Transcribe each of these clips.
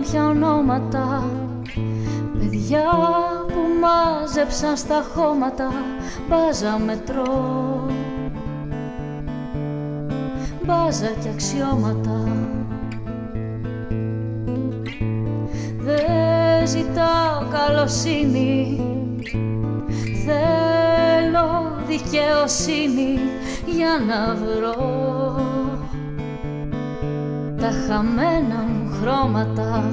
πια ονόματα, παιδιά που μάζεψαν στα χώματα μπάζα μετρό, μπάζα και αξιώματα. Δεν ζητάω καλοσύνη, θέλω δικαιοσύνη για να βρω τα χαμένα μου χρώματα.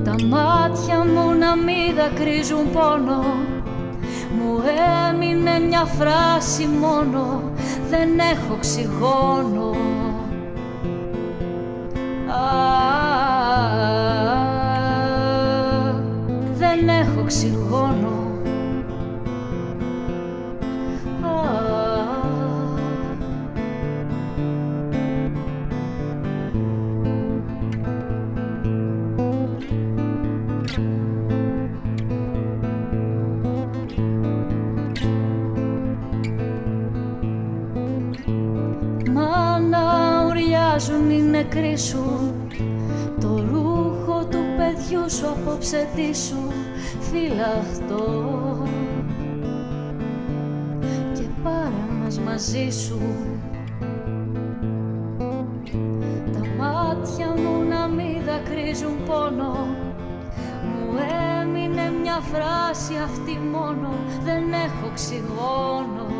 Τα μάτια μου να μη δακρύζουν πόνο, μου έμεινε μια φράση μόνο, δεν έχω οξυγόνο. Δεν έχω οξυγόνο. Μάνα, ουριάζουν οι νεκροί σου, το ρούχο του παιδιού σου απόψε τι σου φυλαχτώ, και πάρε μας μαζί σου. Τα μάτια μου να μη δακρύζουν πόνο, μου έμεινε μια φράση αυτή μόνο, δεν έχω οξυγόνο.